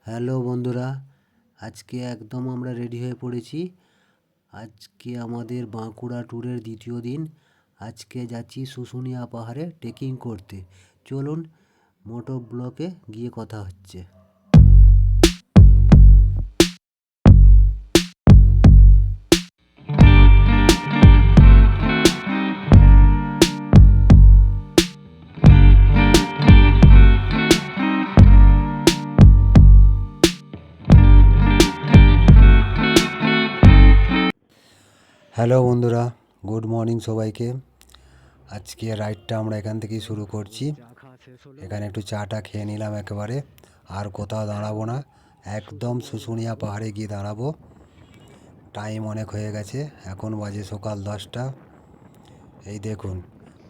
Hello বন্ধুরা, আজকে একদম আমরা রেডি হয়ে পড়েছি। আজকে আমাদের বাঁকুড়া ট্যুরের দ্বিতীয় দিন। আজকে যাচ্ছি শুশুনিয়া পাহাড়ে ট্রেকিং করতে। চলুন মোটো ব্লকে গিয়ে কথা হচ্ছে। হ্যালো বন্ধুরা, গুড মর্নিং সবাইকে। আজকে রাইডটা আমরা এখান থেকেই শুরু করছি। এখানে একটু চাটা খেয়ে নিলাম একেবারে, আর কোথাও দাঁড়াবো না, একদম শুশুনিয়া পাহাড়ে গিয়ে দাঁড়াবো। টাইম অনেক হয়ে গেছে, এখন বাজে সকাল 10টা। এই দেখুন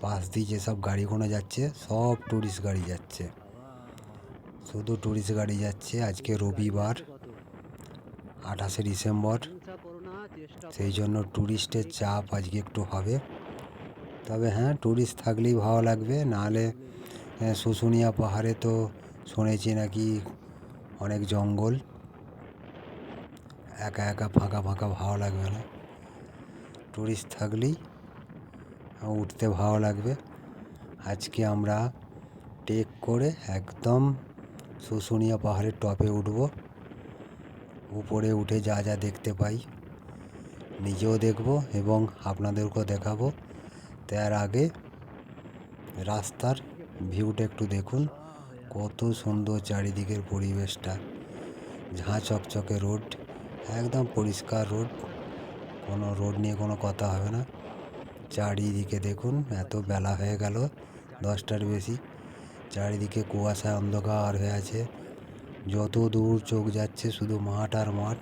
পাশ দিয়ে যেসব গাড়িগুলো যাচ্ছে সব ট্যুরিস্ট গাড়ি যাচ্ছে, শুধু ট্যুরিস্ট গাড়ি যাচ্ছে। আজকে রবিবার 28শে ডিসেম্বর, সেই জন্য ট্যুরিস্টের চাপ আজকে একটু হবে। তবে হ্যাঁ, ট্যুরিস্ট থাকলেই ভালো লাগবে, নাহলে শুশুনিয়া পাহাড়ে তো শুনেছি নাকি অনেক জঙ্গল, একা একা ফাঁকা ফাঁকা ভালো লাগবে না। ট্যুরিস্ট থাকলেই উঠতে ভালো লাগবে। আজকে আমরা ট্রেক করে একদম শুশুনিয়া পাহাড়ের টপে উঠব। উপরে উঠে যা যা দেখতে পাই নিজেও দেখব এবং আপনাদেরকেও দেখাবো। তার আগে রাস্তার ভিউটা একটু দেখুন, কত সুন্দর চারিদিকের পরিবেশটা। ঝাঁ চকচকে রোড, একদম পরিষ্কার রোড, কোনো রোড নিয়ে কোনো কথা হবে না। চারিদিকে দেখুন, এত বেলা হয়ে গেল 10টার বেশি, চারিদিকে কুয়াশা অন্ধকার হয়ে আছে। যত দূর চোখ যাচ্ছে শুধু মাঠ আর মাঠ,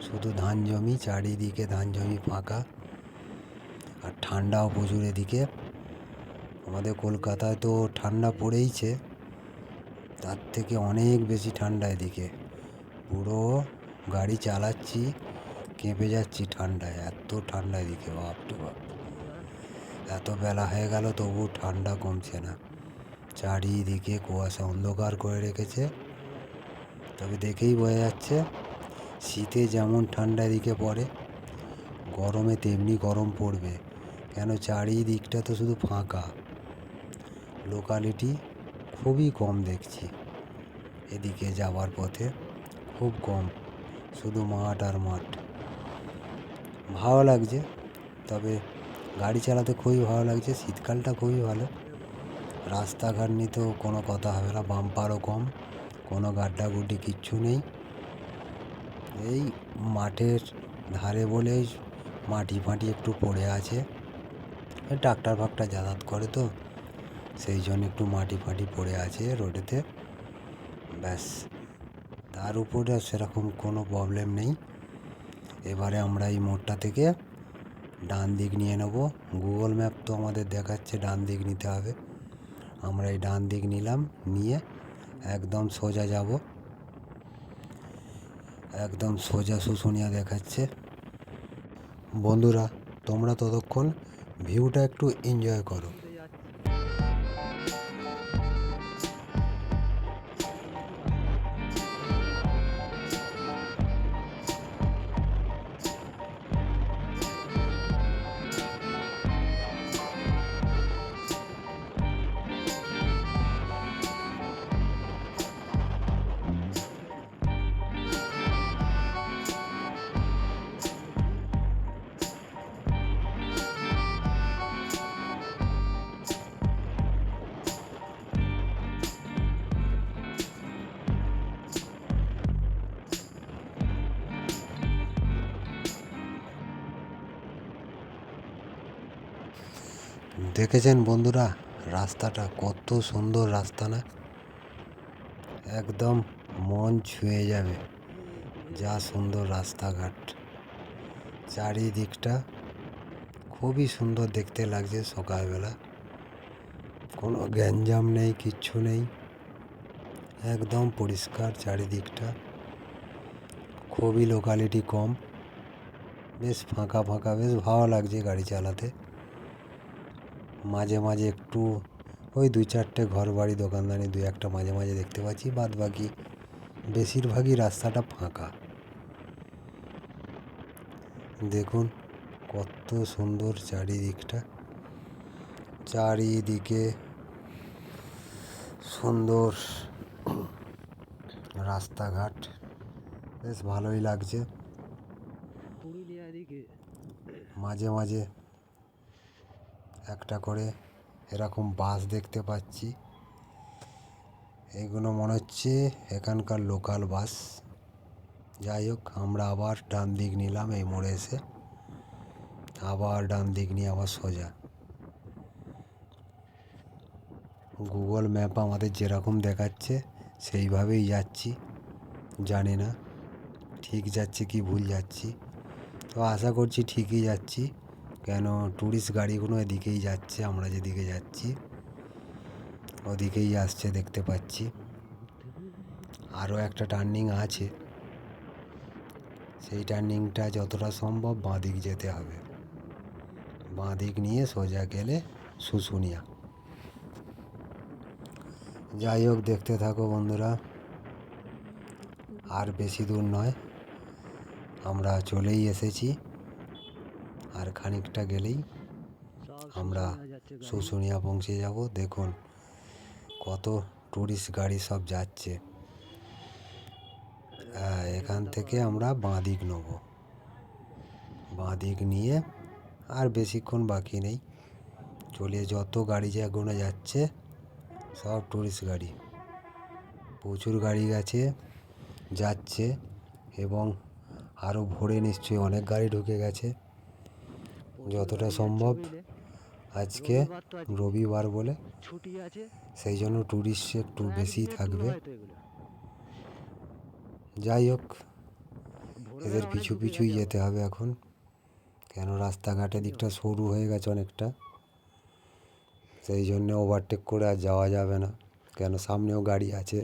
শুধু ধান জমি, চারিদিকে ধান জমি ফাঁকা, আর ঠান্ডাও প্রচুর এদিকে। আমাদের কলকাতায় তো ঠান্ডা পড়েইছে, তার থেকে অনেক বেশি ঠান্ডা এদিকে। পুরো গাড়ি চালাচ্ছি কেঁপে যাচ্ছি ঠান্ডায়, এত ঠান্ডা এদিকে, বাপরে বাপ। এত বেলা হয়ে গেল তবু ঠান্ডা কমছে না, চারিদিকে কুয়াশা অন্ধকার করে রেখেছে। তবে দেখেই বোঝা যাচ্ছে শীতে যেমন ঠান্ডা এদিকে পড়ে, গরমে তেমনি গরম পড়বে। কেন, চারিদিকটা তো শুধু ফাঁকা, লোকালিটি খুবই কম দেখছি এদিকে যাওয়ার পথে, খুব কম, শুধু মাঠ আর মাঠ। ভালো লাগছে, তবে গাড়ি চালাতে খুবই ভালো লাগছে। শীতকালটা খুবই ভালো, রাস্তাঘাট নিয়ে তো কোনো কথা হবে না, বাম্পারও কম, কোনো গাড্ডাগুড্ডি কিচ্ছু নেই। এই মাঠের ধারে বলেই মাটি ফাটি একটু পড়ে আছে, ট্রাক্টর ফাক্টর যাতায়াত করে তো সেই জন্য একটু মাটি ফাটি পড়ে আছে রোডেতে, ব্যাস। তার উপরে সেরকম কোনো প্রবলেম নেই। এবারে আমরা এই মোড়টা থেকে ডান দিক নিয়ে নেব। গুগল ম্যাপ তো আমাদের দেখাচ্ছে ডান দিক নিতে হবে, আমরা এই ডান দিক নিলাম, নিয়ে একদম সোজা যাব, একদম সোজা শুশুনিয়া দেখাচ্ছে। বন্ধুরা, তোমরা ততক্ষণ ভিউটা একটু এনজয় করো। দেখেছেন বন্ধুরা রাস্তাটা, কত সুন্দর রাস্তা না, একদম মন ছুঁয়ে যাবে, যা সুন্দর রাস্তাঘাট। চারিদিকটা খুবই সুন্দর দেখতে লাগছে সকালবেলা, কোনো গ্যাঞ্জাম নেই, কিচ্ছু নেই, একদম পরিষ্কার চারিদিকটা, খুবই লোকালিটি কম, বেশ ফাঁকা ফাঁকা, বেশ ভালো লাগছে গাড়ি চালাতে। মাঝে মাঝে একটু ওই 2-4টে ঘর বাড়ি দোকানদানি 2-1টা মাঝে মাঝে দেখতে পাচ্ছি, বাদ বাকি বেশিরভাগই রাস্তাটা ফাঁকা। দেখুন কত সুন্দর চারিদিকটা, চারিদিকে সুন্দর রাস্তাঘাট, বেশ ভালোই লাগছে। মাঝে মাঝে একটা করে এরকম বাস দেখতে পাচ্ছি, এগুলো মনে হচ্ছে এখানকার লোকাল বাস। যাই হোক, আমরা আবার ডান দিক নিলাম এই মোড়ে এসে, আবার ডান দিক নিয়ে আবার সোজা। গুগল ম্যাপ আমাদের যেরকম দেখাচ্ছে সেইভাবেই যাচ্ছি, জানি না ঠিক যাচ্ছে কি ভুল যাচ্ছি, তো আশা করছি ঠিকই যাচ্ছি, কেন ট্যুরিস্ট গাড়িগুলো এদিকেই যাচ্ছে, আমরা যেদিকে যাচ্ছি ওদিকেই আসছে দেখতে পাচ্ছি। আরও একটা টার্নিং আছে, সেই টার্নিংটা যতটা সম্ভব বাঁ দিক যেতে হবে, বাঁ দিক নিয়ে সোজা গেলে শুশুনিয়া। যাই হোক, দেখতে থাকো বন্ধুরা, আর বেশি দূর নয়, আমরা চলেই এসেছি, আর খানিকটা গেলেই আমরা শুশুনিয়া পৌঁছে যাব। দেখুন কত ট্যুরিস্ট গাড়ি সব যাচ্ছে। এখান থেকে আমরা বাঁ দিক নেব, বাঁ দিক নিয়ে আর বেশিক্ষণ বাকি নেই, চলে যত গাড়ি যেগুলো যাচ্ছে সব ট্যুরিস্ট গাড়ি, প্রচুর গাড়ি গেছে যাচ্ছে, এবং আরও ভোরে নিশ্চয়ই অনেক গাড়ি ঢুকে গেছে। যতটা সম্ভব আজকে রবিবার বলে সেই জন্য ট্যুরিস্ট একটু বেশি থাকবে। যাই হোক, এদের পিছু পিছুই যেতে হবে এখন, কেন রাস্তাঘাটের দিকটা সরু হয়ে গেছে অনেকটা, সেই জন্য ওভারটেক করে আর যাওয়া যাবে না, কেন সামনেও গাড়ি আছে।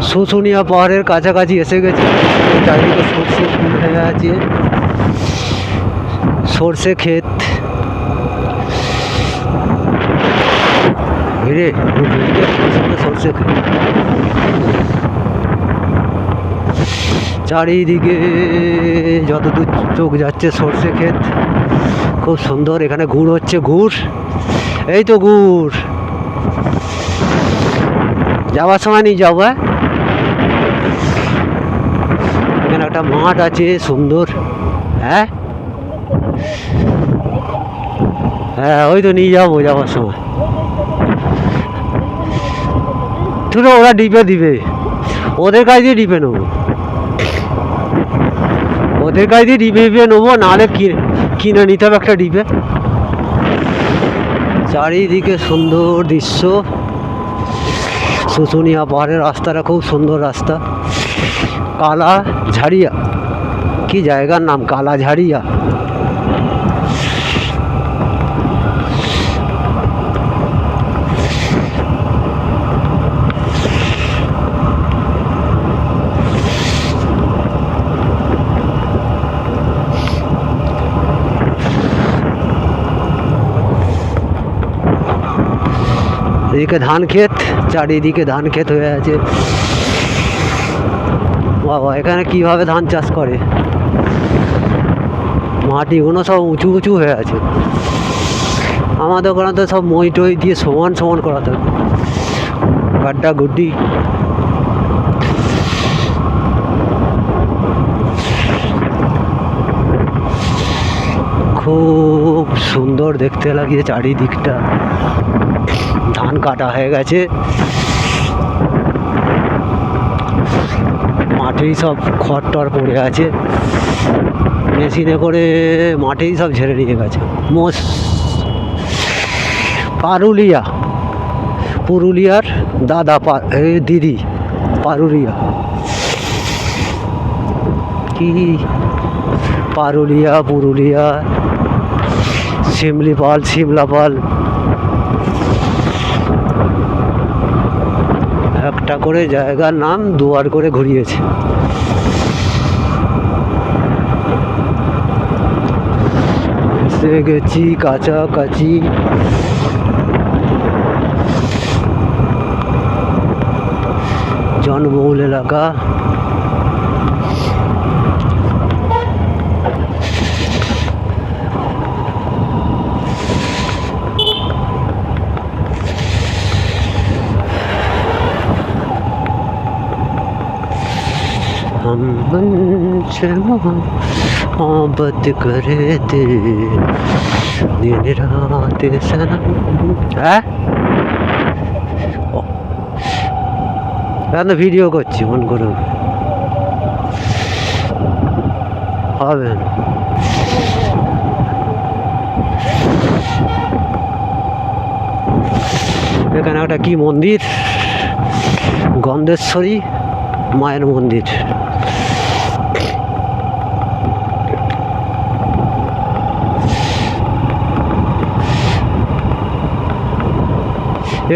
শুশুনিয়া পাহাড়ের কাছাকাছি এসে গেছে, চারিদিকে সর্ষে ফুল হয়ে আছে, সর্ষে ক্ষেত, সর্ষে ক্ষেত চারিদিকে যতদূর চোখ যাচ্ছে সর্ষে ক্ষেত, খুব সুন্দর। এখানে গুড় হচ্ছে, গুড়, এই তো গুড়, যাওয়ার সময় নিয়ে যাবো। এখানে একটা মাঠ আছে সুন্দর, হ্যাঁ হ্যাঁ, ওই তো নিয়ে যাবো যাওয়ার সময়। তুই ওরা ডিপে দিবে, ওদের কাছ দিয়ে ডিপে নেবো, ওদের কাছ দিয়ে ডিপে নেবো, নাহলে কিনে নিতে হবে একটা ডিপে। চারিদিকে সুন্দর দৃশ্য, শুশুনিয়া পাহাড়ের রাস্তাটা খুব সুন্দর রাস্তা। কালাঝাড়িয়া, কি জায়গার নাম, কালাঝাড়িয়া। এদিকে ধান ক্ষেত, চারিদিকে ধান ক্ষেত হয়ে আছে। বাবা, এখানে কিভাবে ধান চাষ করে, মাটিগুলো সব উঁচু উঁচু হয়ে আছে, আমাদের ওখানে তো সব মই টই দিয়ে সমান সমান করাতে হবে, গাড্ডা গুড্ডি। খুব সুন্দর দেখতে লাগে চারিদিকটা, ধান কাটা হয়ে গেছে, মাঠেই সব খড় টর পড়ে আছে, মেশিনে করে মাঠেই সব ঝেড়ে নিয়ে গেছে। পারুলিয়া, পুরুলিয়ার দাদা দিদি পারুলিয়া, কি পারুলিয়া, পুরুলিয়া, শিমলিপাল, শিমলাপাল, একটা করে জায়গার নাম দুবার করে ঘুরিয়েছে। এসে গেছি কাছাকাছি, हम उनसे मोहब्बत करते दिन रात सनम। হ্যাঁ এখন তো ভিডিও করছি, মন করো হবে না। এখানে একটা কি মন্দির, গন্ধেশ্বরী মায়ের মন্দির।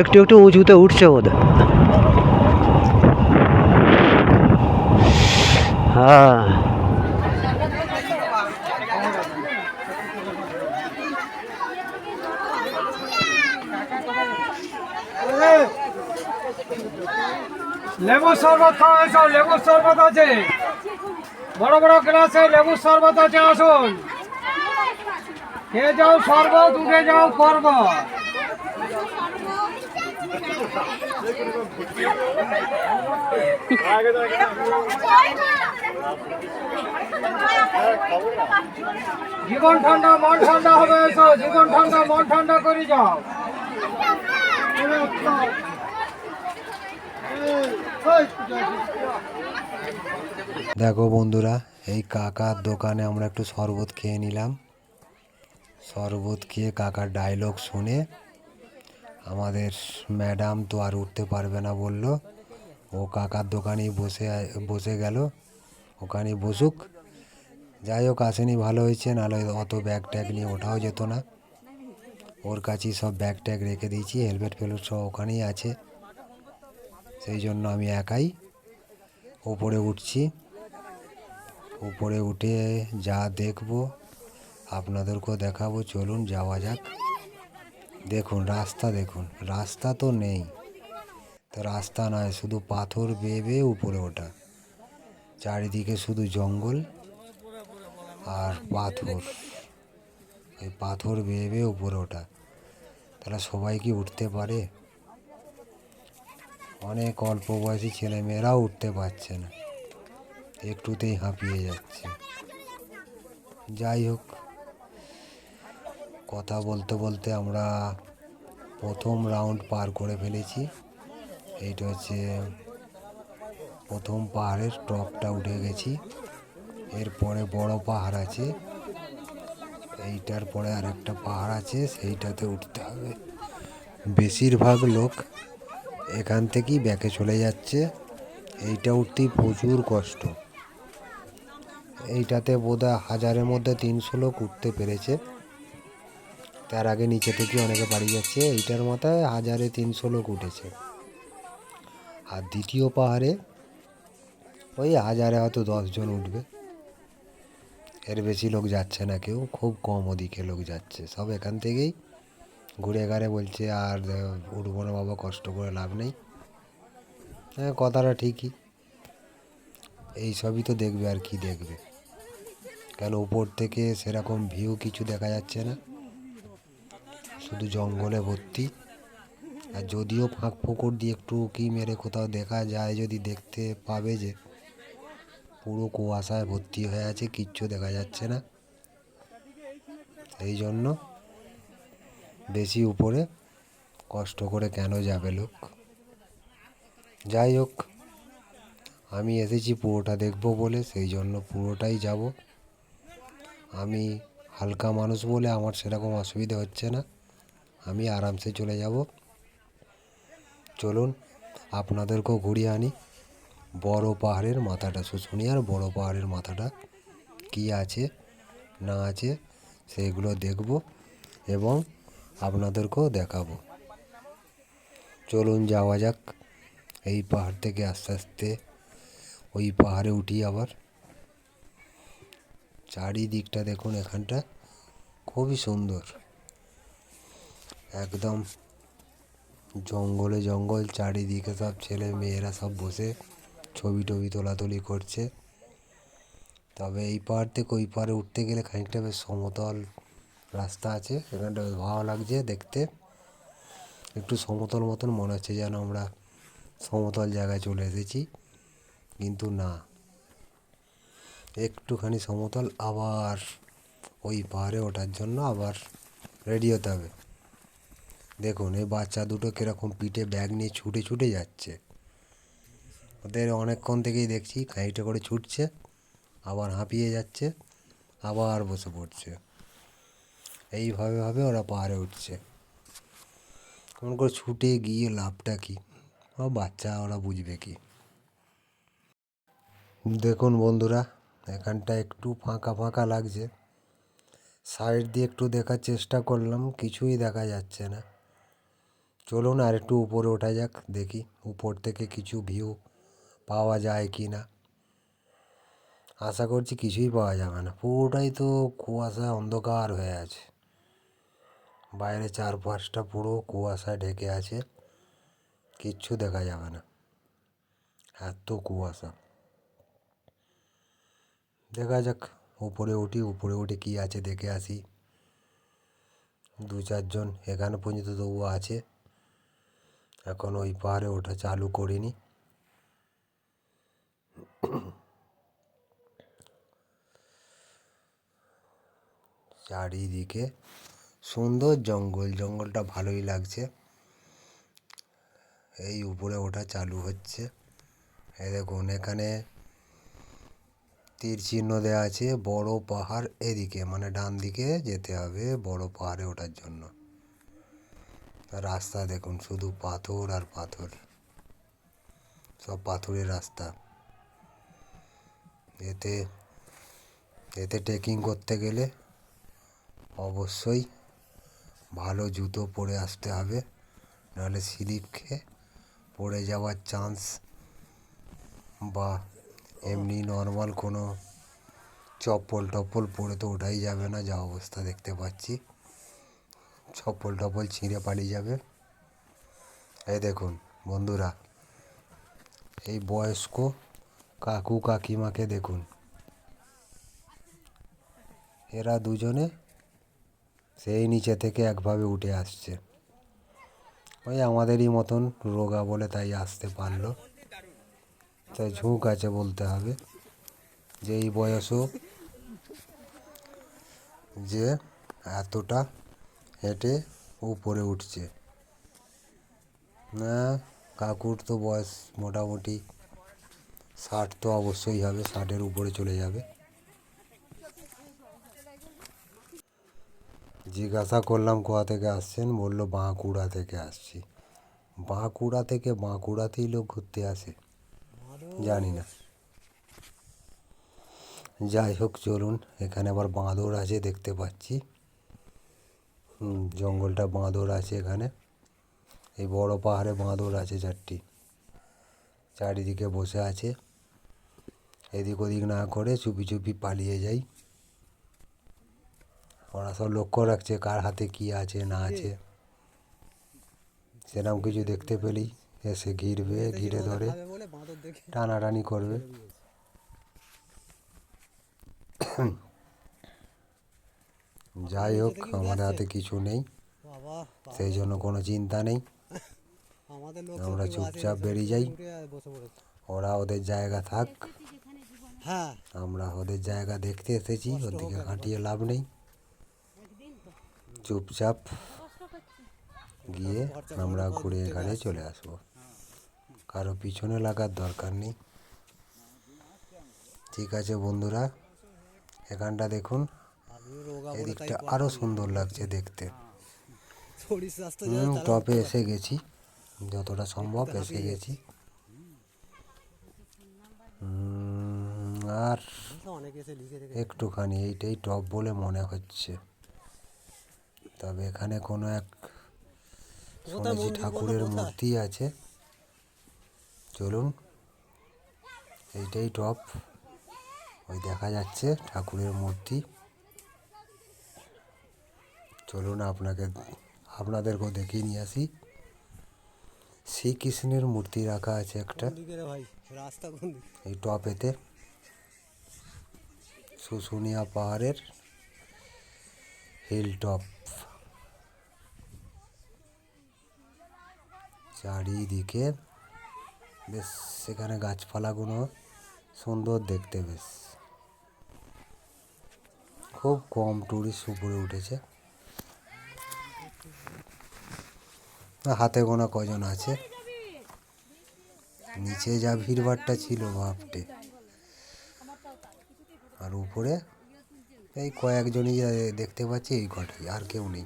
একটু একটু উঁচুতে উঠছে বোধ। হ্যাঁ লেবু শরবত খাওয়া হয়েছে, লেবুর শরবত আছে, বড় বড় গ্লাসে লেবুর শরবত আছে, আসুন খেয়ে যাও শরবত, উঠে যাও পর্বত। জীবন ঠান্ডা মন ঠান্ডা হবে, এসো জীবন ঠান্ডা মন ঠান্ডা করে যাও। দেখো বন্ধুরা, এই কাকার দোকানে আমরা একটু শরবত খেয়ে নিলাম। শরবত খেয়ে কাকার ডায়লগ শুনে আমাদের ম্যাডাম তো আর উঠতে পারবে না বলল, ও কাকার দোকানেই বসে গেল, ওখানেই বসুক। যাই হোক, আসেনি ভালো হয়েছে, নাহলে অত ব্যাগ ট্যাগ নিয়ে ওঠাও যেত না। ওর কাছেই সব ব্যাগ ট্যাগ রেখে দিয়েছি, হেলমেট ফেলমেট সব ওখানেই আছে। সেই জন্য আমি একাই উপরে উঠছি। উপরে উঠে যা দেখবো আপনাদেরকেও দেখাবো, চলুন যাওয়া যাক। দেখুন রাস্তা, দেখুন রাস্তা তো নেই, তো রাস্তা নয়, শুধু পাথর বেয়ে বেয়ে উপরে ওঠা, চারিদিকে শুধু জঙ্গল আর পাথর, এই পাথর বেয়ে বেয়ে উপরে ওঠা। তাহলে সবাই কি উঠতে পারে? অনেক অল্প বয়সী ছেলেমেয়েরাও উঠতে পারছে না, একটুতেই হাঁপিয়ে যাচ্ছে। যাই হোক, কথা বলতে বলতে আমরা প্রথম রাউন্ড পার করে ফেলেছি। এইটা হচ্ছে প্রথম পাহাড়ের টপটা উঠে গেছি। এরপরে বড় পাহাড় আছে, এইটার পরে আর একটা পাহাড় আছে, সেইটাতে উঠতে হবে। বেশিরভাগ লোক এখান থেকেই ব্যাকে চলে যাচ্ছে। এইটা উঠতেই প্রচুর কষ্ট। এইটাতে বোধহয় 1000-এর মধ্যে 300 লোক উঠতে পেরেছে, তার আগে নিচে থেকে অনেকে বাড়ি যাচ্ছে। এইটার মাথায় 1000-এ 300 লোক উঠেছে। আর দ্বিতীয় পাহাড়ে ওই 1000-এ হয়তো 10 জন উঠবে, এর বেশি লোক যাচ্ছে না কেউ, খুব কম ওদিকে লোক যাচ্ছে। সব এখান থেকেই ঘুরে ঘাড়ে বলছে আর উঠবো না বাবা, কষ্ট করে লাভ নেই। হ্যাঁ, কথাটা ঠিকই, এই সবই তো দেখবে, আর কি দেখবে, কেন উপর থেকে সেরকম ভিউ কিছু দেখা যাচ্ছে না, শুধু জঙ্গলে ভর্তি। আর যদিও ফাঁক ফোকর দিয়ে একটু কি মেরে কোথাও দেখা যায়, যদি দেখতে পাবে যে পুরো কুয়াশায় ভর্তি হয়ে আছে, কিচ্ছু দেখা যাচ্ছে না। এই জন্য বেশি উপরে কষ্ট করে কেন যাবে লোক। যাই হোক, আমি এসেছি পুরোটা দেখবো বলে, সেই জন্য পুরোটাই যাব। আমি হালকা মানুষ বলে আমার সেরকম অসুবিধা হচ্ছে না, আমি আরামসে চলে যাব। চলুন আপনাদেরকেও ঘুরিয়ে আনি বড় পাহাড়ের মাথাটা, শুশুনিয়ার বড় পাহাড়ের মাথাটা কি আছে না আছে সেইগুলো দেখব এবং আপনাদেরকেও দেখাবো। চলুন যাওয়া যাক। এই পাহাড় থেকে আস্তে আস্তে ওই পাহাড়ে উঠি আবার। চারিদিকটা দেখুন, এখানটা খুবই সুন্দর, একদম জঙ্গলে জঙ্গল, চারিদিকে সব ছেলে মেয়েরা সব বসে ছবি টবি তোলাতুলি করছে। তবে এই পাহাড় থেকে ওই পাহাড়ে উঠতে গেলে খানিকটা বেশ সমতল রাস্তা আছে, এখানটা বেশ ভালো লাগছে দেখতে, একটু সমতল মতন মনে হচ্ছে যেন আমরা সমতল জায়গায় চলে এসেছি, কিন্তু না, একটুখানি সমতল, আবার ওই পাহাড়ে ওঠার জন্য আবার রেডি হতে হবে। দেখুন এই বাচ্চা দুটো কীরকম পিঠে ব্যাগ নিয়ে ছুটে ছুটে যাচ্ছে। ওদের অনেকক্ষণ থেকেই দেখছি খানিকটা করে ছুটছে, আবার হাঁপিয়ে যাচ্ছে, আবার বসে পড়ছে। এইভাবে ভাবে ওরা পাহাড়ে উঠছে। কেমন করে ছুটে গিয়ে লাভটা কী? ও বাচ্চা, ওরা বুঝবে কি? দেখুন বন্ধুরা, এখানটা একটু ফাঁকা ফাঁকা লাগছে। সাইড দিয়ে একটু দেখার চেষ্টা করলাম, কিছুই দেখা যাচ্ছে না। চলুন আর একটু উপরে ওঠা যাক, দেখি উপর থেকে কিছু ভিউ পাওয়া যায় কি না। আশা করছি কিছুই পাওয়া যাবে না, পুরোটাই তো কুয়াশা অন্ধকার হয়ে আছে। বাইরে চারপাশটা পুরো কুয়াশায় ঢেকে আছে, কিচ্ছু দেখা যাবে না, এত কুয়াশা। দেখা যাক, উপরে উঠি, উপরে উঠে কী আছে দেখে আসি। দু চারজন এখানে পর্যন্ত তবুও আছে, এখন ওই পাহাড়ে ওঠা চালু করিনি। চারিদিকে সুন্দর জঙ্গল, জঙ্গলটা ভালোই লাগছে। এই উপরে ওঠা চালু হচ্ছে। এই দেখুন এখানে তীর চিহ্ন দেওয়া আছে, বড় পাহাড় এদিকে, মানে ডান দিকে যেতে হবে বড় পাহাড়ে ওঠার জন্য। রাস্তা দেখুন শুধু পাথর আর পাথর, সব পাথরের রাস্তা। এতে এতে ট্রেকিং করতে গেলে অবশ্যই ভালো জুতো পরে আসতে হবে, নাহলে স্লিপ খেয়ে পড়ে যাওয়ার চান্স, বা এমনি নর্মাল কোনো চপ্পল টপ্পল পরে তো ওঠাই যাবে না, যা অবস্থা দেখতে পাচ্ছি। চপ্পল টপ্পল ছিঁড়ে পালিয়ে যাবে। এই দেখুন বন্ধুরা, এই বয়স্ক কাকু কাকিমাকে দেখুন, এরা দুজনে সেই নিচে থেকে একভাবে উঠে আসছে। ওই আমাদেরই মতন রোগা বলে তাই আসতে পারলো, তাই ঝোঁক আছে বলতে হবে, যে এই বয়সও যে এতটা হেঁটে উপরে উঠছে। না, কাকুর তো বয়স মোটামুটি 60 তো অবশ্যই হবে, 60-এর উপরে চলে যাবে। জিজ্ঞাসা করলাম কোথা থেকে আসছেন, বললো বাঁকুড়া থেকে আসছি। বাঁকুড়া থেকে বাঁকুড়াতেই লোক ঘুরতে আসে, জানি না। যাই হোক চলুন, এখানে আবার বাঁদর আছে দেখতে পাচ্ছি। জঙ্গলটা বাঁদর আছে এখানে, এই বড় পাহাড়ে বাঁদর আছে 4টি, চারিদিকে বসে আছে। এদিক ওদিক না করে চুপি চুপি পালিয়ে যাই। ওরা সব লক্ষ্য রাখছে কার হাতে কি আছে না আছে, সেরকম কিছু দেখতে পেলেই এসে ঘিরবে, ঘিরে ধরে টানাটানি করবে। যাই হোক, আমাদের হাতে কিছু নেই, সেই জন্য কোনো চিন্তা নেই। আমরা চুপচাপ বেরিয়ে যাই, ওরা ওদের জায়গা থাক, আমরা ওদের জায়গা দেখতে এসেছি, ওদিকে হাঁটিয়ে লাভ নেই। চুপচাপ গিয়ে আমরা ঘুরে ঘাড়ে চলে আসবো, কারো পিছনে লাগার দরকার নেই। ঠিক আছে বন্ধুরা, এখানটা দেখুন, এদিকটা আরো সুন্দর লাগছে দেখতে। টপে এসে গেছি, যতটা সম্ভব এসে গেছি। আর একটুখানি, এইটাই টপ বলে মনে হচ্ছে। তবে এখানে কোনো এক শুনেছি ঠাকুরের মূর্তি আছে। চলুন, এইটাই টপ, ওই দেখা যাচ্ছে ঠাকুরের মূর্তি। চলুন আপনাদেরকেও দেখিয়ে নিয়ে আসি। শ্রীকৃষ্ণের মূর্তি রাখা আছে একটা এই টপেতে, শুশুনিয়া পাহাড়ের হিল টপ। চারিদিকে বেশ, সেখানে গাছপালাগুলো সুন্দর দেখতে বেশ। খুব কম টুরিস্ট উপরে উঠেছে, হাতে গোনা কজন আছে। নিচে যা ভিড়ভাড়টা ছিল বাপটে, আর উপরে এই কয়েকজনই যা দেখতে পাচ্ছি, এই কটাই, আর কেউ নেই।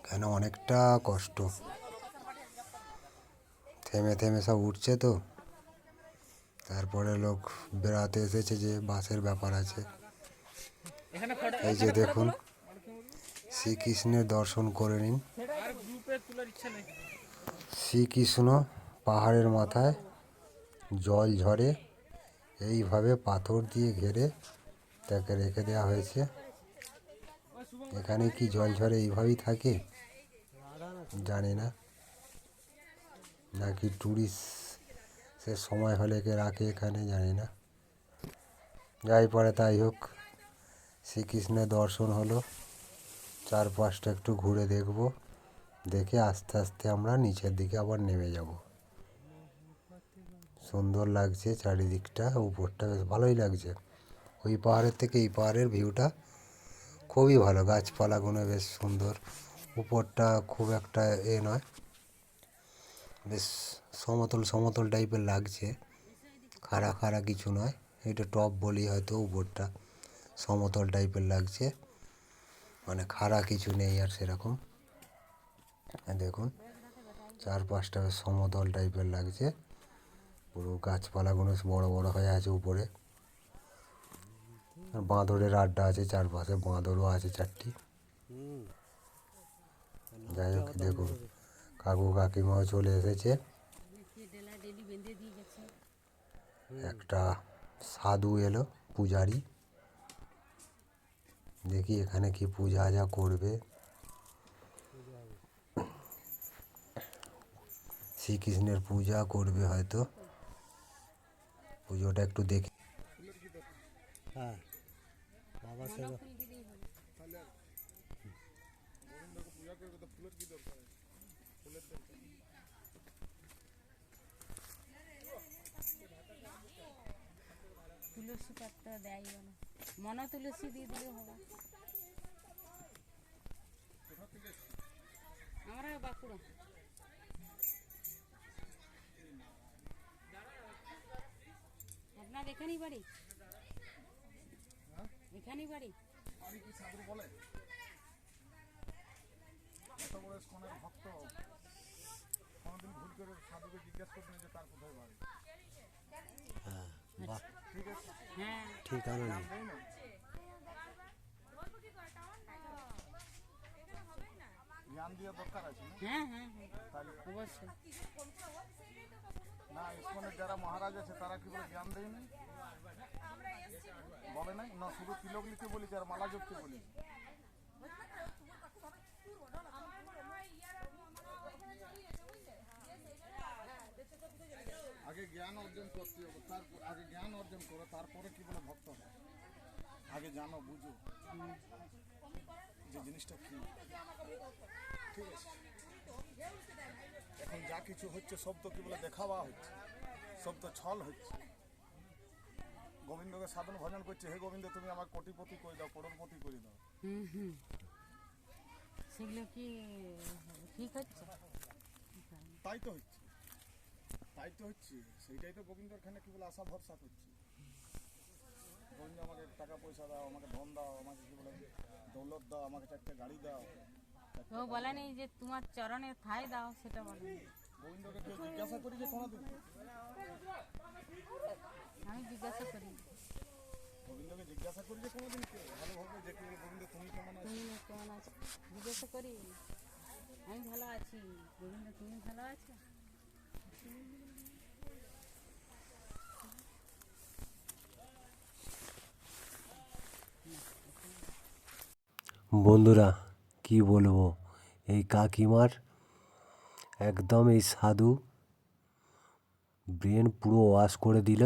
কেন অনেকটা কষ্ট, থেমে থেমে সব উঠছে তো, তারপরে লোক বেড়াতে এসেছে যে বাসের ব্যাপার আছে। এই যে দেখুন, শ্রীকৃষ্ণের দর্শন করে নিন। শ্রীকৃষ্ণ পাহাড়ের মাথায় জল ঝরে, এইভাবে পাথর দিয়ে ঘিরে তাকে রেখে দেওয়া হয়েছে। এখানে কি জল ঝরে এইভাবেই থাকে জানি না, নাকি টুরিস্টের সময় হলে কে রাখে এখানে জানি না। যাই পরে তাই হোক, শ্রীকৃষ্ণের দর্শন হলো, চারপাশটা একটু ঘুরে দেখব, দেখে আস্তে আস্তে আমরা নিচের দিকে আবার নেমে যাব। সুন্দর লাগছে চারিদিকটা, উপরটা বেশ ভালোই লাগছে। ওই পাহাড়ের থেকে এই পাহাড়ের ভিউটা খুবই ভালো, গাছপালাগুলো বেশ সুন্দর, উপরটা খুব একটা নয়, বেশ সমতল সমতল টাইপের লাগছে, খাড়া খাড়া কিছু নয়, এটা টপ বলি হয়তো। উপরটা সমতল টাইপের লাগছে, মানে খাড়া কিছু নেই আর সেরকম। দেখুন চারপাশটা বেশ সমতল টাইপের লাগছে, পুরো গাছপালাগুলো বড় বড় হয়ে আছে উপরে। আর বাঁদরের আড্ডা আছে চারপাশে, বাঁদরও আছে 4টি। যাই হোক দেখুন, কাকু কাকিমাও চলে এসেছে। একটা সাধু এলো, পূজারি, দেখি এখানে কি পূজা আজা করবে। শ্রীকৃষ্ণের পূজা করবে হয়তো, পুজোটা একটু দেখি। হ্যাঁ, বাবা সেবা। তুলসী পাতা দেয় না, মনে তুলসী দিয়ে দিলে হবে। আমরা বাঁকুড়া। আপনার এখানেই বাড়ি? এখানেই বাড়ি? হ্যাঁ, ঠিকানা নেই। হ্যাঁ, হ্যাঁ, অবশ্যই। না ইসকনের যারা মহারাজ আছে তারা কি বলে জ্ঞান দেয়নি, বলে নাই না, শুধু তিলক নিতে বলেছে আর মালা জপতে বলেছে। আগে জ্ঞান অর্জন করতে হবে, আগে জ্ঞান অর্জন করো, তারপরে কি বলে ভক্ত হয়। আগে জানো, বুঝো যে জিনিসটা কি, ঠিক আছে? এখন যা কিছু হচ্ছে সব তো কি বলে দেখাওয়া হচ্ছে, সব তো ছল হচ্ছে। গোবিন্দকে সাধন ভজন করছে, হে গোবিন্দ তুমি আমার কোটিপতি করে দাও, করোড়পতি করে দাও। সেগুলো কি ঠিক হচ্ছে? তাই তো হচ্ছে, তাই তো হচ্ছে, সেইটাই তো গোবিন্দর খানে কি বলে আশা ভরসা করছে। গোবিন্দ আমাকে টাকা পয়সা দাও, আমাকে ধন দাও, আমাকে কি বলে দৌলত দাও, আমাকে 4টে গাড়ি দাও। ও বলেনি যে তোমার চরণে ঠাঁই দাও, সেটা বলেনি। গোবিন্দকে কেউ জিজ্ঞাসা করি যে কোনোদিন? আমি জিজ্ঞাসা করি, গোবিন্দকে জিজ্ঞাসা করি যে কোনোদিন কেউ ভালোভাবে যে কি গোবিন্দ তুমি কেমন আছো? তুমি কেমন আছো জিজ্ঞাসা করি। আমি ভালো আছি, গোবিন্দ তুমি ভালো আছো? বন্ধুরা কি বলবো, এই কাকিমার একদম এই সাধু ব্রেন পুরো ওয়াশ করে দিল,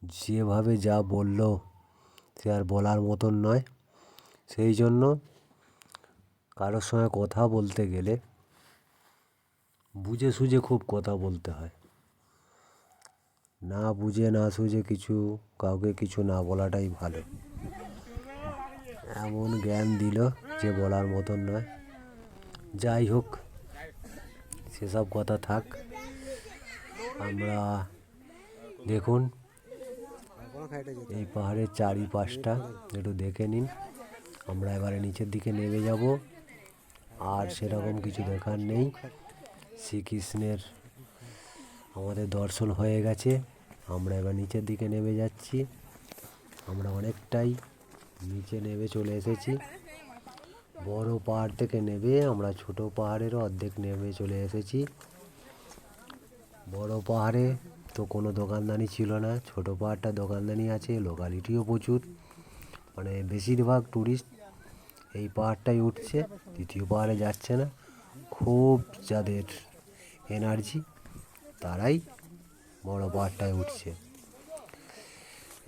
যেভাবে যা বলল সে আর বলার মতন নয়। সেই জন্য কারোর সঙ্গে কথা বলতে গেলে বুঝে সুঝে খুব কথা বলতে হয়। না বুঝে না সুঝে কাউকে কিছু না বলাটাই ভালো। এমন জ্ঞান দিল যে বলার মতন নয়। যাই হোক, সেসব কথা থাক। আমরা দেখুন এই পাহাড়ের চারিপাশটা একটু দেখে নিন। আমরা এবারে নিচের দিকে নেমে যাব। আর সেরকম কিছু দেখার নেই। শ্রীকৃষ্ণের আমাদের দর্শন হয়ে গেছে। আমরা এবার নিচের দিকে নেমে যাচ্ছি। আমরা অনেকটাই নিচে নেমে চলে এসেছি। বড় পাহাড় থেকে নেমে আমরা ছোট পাহাড়েরও অর্ধেক নেমে চলে এসেছি। বড় পাহাড়ে তো কোনো দোকানদানি ছিল না, ছোট পাহাড়টা দোকানদানি আছে, লোকালিটিও প্রচুর। মানে বেশিরভাগ টুরিস্ট এই পাহাড়টাই উঠছে, দ্বিতীয় পাহাড়ে যাচ্ছে না। খুব যাদের এনার্জি তারাই বড় পাহাড়টায় উঠছে।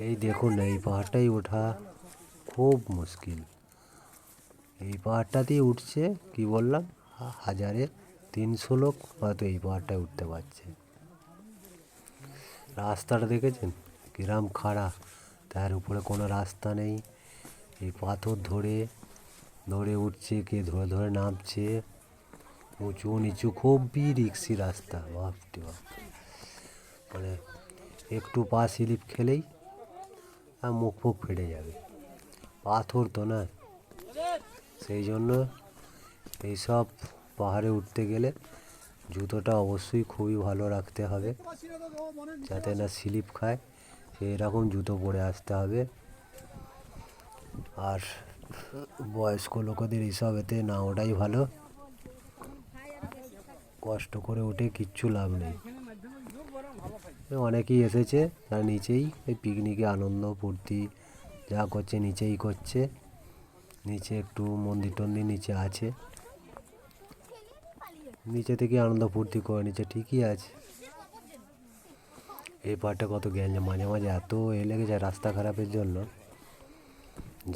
এই দেখুন, এই পাহাড়টাই ওঠা খুব মুশকিল। এই পাহাড়টাতেই উঠছে কি বললাম 1300 লোক হয়তো এই পাহাড়টায় উঠতে পারছে। রাস্তাটা দেখেছেন কিরাম খাড়া, তার উপরে কোনো রাস্তা নেই। এই পাথর ধরে ধরে উঠছে, কে ধরে ধরে নামছে। উঁচু নিচু খুবই রিক্সি রাস্তা, বাপরে বাপ। মানে একটু পা স্লিপ খেলেই মুখ ফুক ফেটে যাবে। পাথর তো না, সেই জন্য এইসব পাহাড়ে উঠতে গেলে জুতোটা অবশ্যই খুবই ভালো রাখতে হবে, যাতে না স্লিপ খায়। সেই রকম জুতো পরে আসতে হবে। আর বয়স্ক লোকদের এইসব এতে না ওঠাই ভালো। কষ্ট করে উঠে কিচ্ছু লাভ নেই। অনেকেই এসেছে তার নিচেই এই পিকনিকে আনন্দ ফুর্তি যা করছে নিচেই করছে। নিচে একটু মন্দির টন্দির নিচে আছে, নিচে থেকে আনন্দ ফুর্তি করে নিচে, ঠিকই আছে। এই পাহাড়টা কত গ্যাঞ্জাম, মাঝে মাঝে এত লেগে যায় রাস্তা খারাপের জন্য,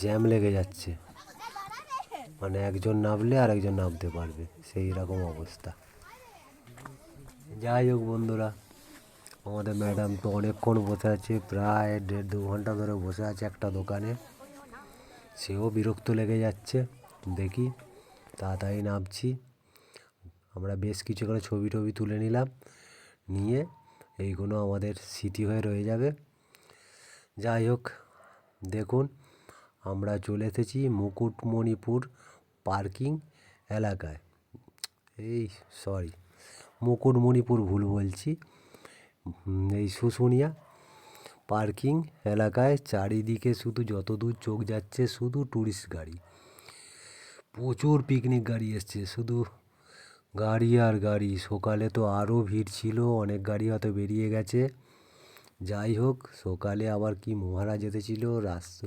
জ্যাম লেগে যাচ্ছে। মানে একজন নামলে আর একজন নামতে পারবে, সেই রকম অবস্থা। যাই হোক বন্ধুরা, আমাদের ম্যাডাম তো অনেকক্ষণ বসে আছে, প্রায় 1.5-2 ঘন্টা ধরে বসে আছে একটা দোকানে। সেও বিরক্ত লেগে যাচ্ছে। দেখি তাড়াতাড়ি নামছি। আমরা বেশ কিছু করে ছবি টবি তুলে নিলাম, নিয়ে এইগুলো আমাদের স্মৃতি হয়ে রয়ে যাবে। যাই হোক, দেখুন আমরা চলে এসেছি মুকুটমণিপুর পার্কিং এলাকায়। মুকুটমণিপুর ভুল বলছি, এই শুশুনিয়া পার্কিং এলাকায়। চারিদিকে শুধু যতদূর চোখ যাচ্ছে শুধু টুরিস্ট গাড়ি, প্রচুর পিকনিক গাড়ি এসছে, শুধু গাড়ি আর গাড়ি। সকালে তো আরও ভিড় ছিল, অনেক গাড়ি হয়তো বেরিয়ে গেছে। যাই হোক, সকালে আবার কি মহারাজ এসেছিল,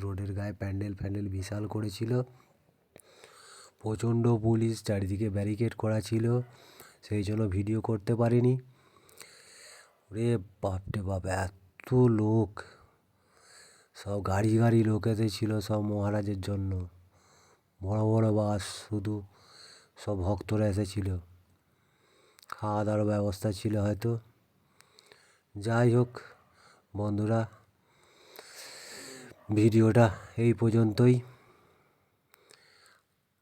রোডের গায়ে প্যান্ডেল বিশাল করেছিল। প্রচণ্ড পুলিশ, চারিদিকে ব্যারিকেড করা ছিল, সেই জন্য ভিডিও করতে পারিনি। রে বাপরে বাপ, এত লোক, সব গাড়ি লোক এসেছিল সব মহারাজের জন্য। বড় বড় বাস, শুধু সব ভক্তরা এসেছিল। খাওয়া দাওয়ার ব্যবস্থা ছিল হয়তো। যাই হোক বন্ধুরা, ভিডিওটা এই পর্যন্তই।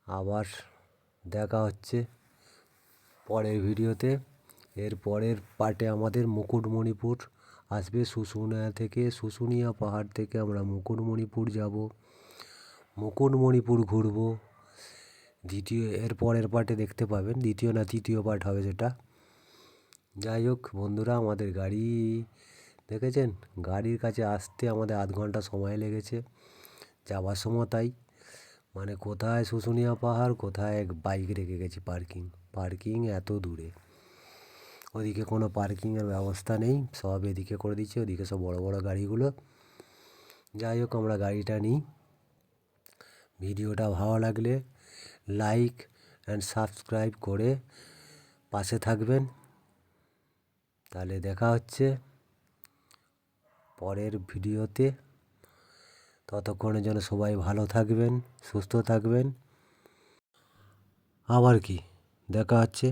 আবার দেখা হচ্ছে পরের ভিডিওতে। এর পরের পার্টে আমাদের মুকুটমণিপুর আসবে। শুশুনিয়া পাহাড় থেকে আমরা মুকুটমণিপুর যাব, মুকুটমণিপুর ঘুরবো। এর পরের পার্টে দেখতে পাবেন, দ্বিতীয় না তৃতীয় পার্ট হবে সেটা। যাই হোক বন্ধুরা, আমাদের গাড়ি দেখেছেন, গাড়ির কাছে আসতে আমাদের আধ ঘন্টা সময় লেগেছে, যাওয়ার সময় তাই। মানে কোথায় শুশুনিয়া পাহাড়, কোথায় বাইক রেখে গেছি পার্কিং এত দূরে। ওদিকে কোনো পার্কিংয়ের ব্যবস্থা নেই, সব এদিকে করে দিচ্ছে, ওদিকে সব বড় বড় গাড়িগুলো। যাই হোক, আমরা গাড়িটা নিই। ভিডিওটা ভালো লাগলে লাইক অ্যান্ড সাবস্ক্রাইব করে পাশে থাকবেন। তাহলে দেখা হচ্ছে পরের ভিডিওতে। ততক্ষণের জন্য সবাই ভালো থাকবেন, সুস্থ থাকবেন। আবার কি দেখা হচ্ছে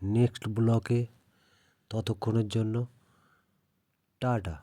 নেক্সট ব্লকে। ততক্ষণের জন্য টাটা।